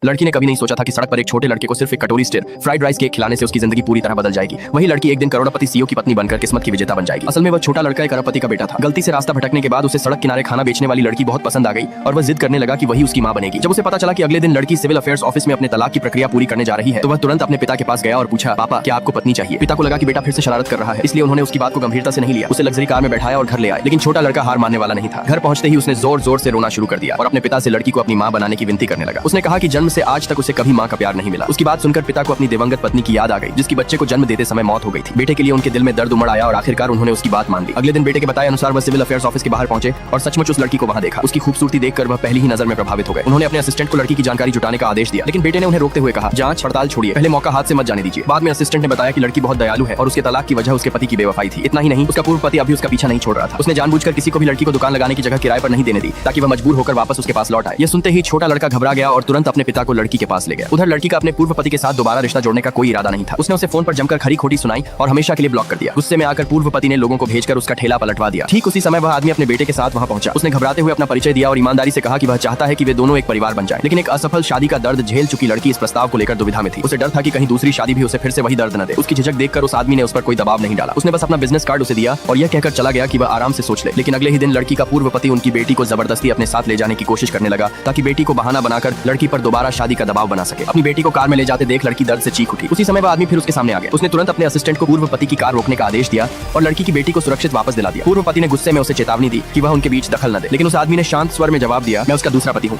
लड़की ने कभी नहीं सोचा था कि सड़क पर एक छोटे लड़के को सिर्फ एक कटोरी स्टिर फ्राइड राइस केक खिलाने से उसकी जिंदगी पूरी तरह बदल जाएगी। वही लड़की एक दिन करोड़पति सीईओ की पत्नी बनकर किस्मत की विजेता बन जाएगी। असल में वह छोटा लड़का एक अरबपति का बेटा था। गलती से रास्ता भटकने के बाद उसे सड़क किनारे खाना बेचने वाली लड़की बहुत पसंद आ गई और वह जिद करने लगा कि वही उसकी मां बनेगी। जब उसे पता चला कि अगले दिन लड़की सिविल अफेयर्स ऑफिस में अपने तलाक की प्रक्रिया पूरी करने जा रही है तो वह तुरंत अपने पिता के पास गया और पूछा, पापा क्या आपको पत्नी चाहिए? पिता को लगा कि बेटा फिर से शरारत कर रहा है, इसलिए उन्होंने उसकी बात को गंभीरता से नहीं लिया। उसे लग्जरी कार में बैठाया और घर ले आए। लेकिन छोटा लड़का हार मानने वाला नहीं था। घर पहुंचते ही उसने जोर जोर से रोना शुरू कर दिया और अपने पिता से लड़की को अपनी मां बनाने की विनती करने लगा। उसने कहा कि जन्म से आज तक उसे कभी मां का प्यार नहीं मिला। उसकी बात सुनकर पिता को अपनी दिवंगत पत्नी की याद आ गई, जिसकी बच्चे को जन्म देते समय मौत हो गई थी। बेटे के लिए उनके दिल में दर्द उमड़ आया और आखिरकार उन्होंने उसकी बात मान ली। अगले दिन बेटे के बताए अनुसार वह सिविल अफेयर्स ऑफिस के बाहर पहुंचे और सचमुच उस लड़की को वहां देखा। उसकी खूबसूरती देखकर वह पहली ही नजर में प्रभावित हो गए। उन्होंने अपने असिस्टेंट को लड़की की जानकारी जुटाने का आदेश दिया, लेकिन बेटे ने उन्हें रोकते हुए कहा, जांच पड़ताल छोड़िए, पहले मौका हाथ से मत जाने दीजिए। बाद में असिस्टेंट ने बताया कि लड़की बहुत दयालु है और उसके तलाक की वजह उसके पति की बेवफाई थी। इतना ही नहीं, उसका पूर्व पति अभी उसका पीछा नहीं छोड़ रहा था। उसने जानबूझकर किसी को भी लड़की को दुकान लगाने की जगह किराए पर नहीं देने दी ताकि वह मजबूर होकर वापस उसके पास लौट आए। यह सुनते ही छोटा लड़का घबरा गया और तुरंत अपने पिता को लड़की के पास ले गया। उधर लड़की का अपने पूर्व पति के साथ दोबारा रिश्ता जोड़ने का कोई इरादा नहीं था। उसने उसे फोन पर जमकर खरी खोटी सुनाई और हमेशा के लिए ब्लॉक कर दिया। गुस्से में आकर पूर्व पति ने लोगों को भेजकर उसका ठेला पलटवा दिया। ठीक उसी समय वह आदमी अपने बेटे के साथ वहां पहुंचा। उसने घबराते हुए अपना परिचय दिया और ईमानदारी से कहा कि वह चाहता है कि वे दोनों एक परिवार बन जाएं। लेकिन एक असफल शादी का दर्द झेल चुकी लड़की इस प्रस्ताव को लेकर दुविधा में थी। उसे डर था कि कहीं दूसरी शादी भी उसे फिर से वही दर्द न दे। उसकी झिझक देखकर उस आदमी ने उस पर कोई दबाव नहीं डाला। उसने बस अपना बिजनेस कार्ड उसे दिया और यह कहकर चला गया कि वह आराम से सोच ले। लेकिन अगले ही दिन लड़की का पूर्व पति उनकी बेटी को जबरदस्ती अपने साथ ले जाने की कोशिश करने लगा ताकि बेटी को बहाना बनाकर लड़की पर दोबारा शादी का दबाव बना सके। अपनी बेटी को कार में ले जाते देख लड़की दर्द से चीख उठी। उसी समय वह आदमी फिर उसके सामने आ गया। उसने तुरंत अपने असिस्टेंट को पूर्व पति की कार रोकने का आदेश दिया और लड़की की बेटी को सुरक्षित वापस दिला दिया। पूर्व पति ने गुस्से में उसे चेतावनी दी कि वह उनके बीच दखल न दे, लेकिन उस आदमी ने शांत स्वर में जवाब दिया, मैं उसका दूसरा पति हूँ।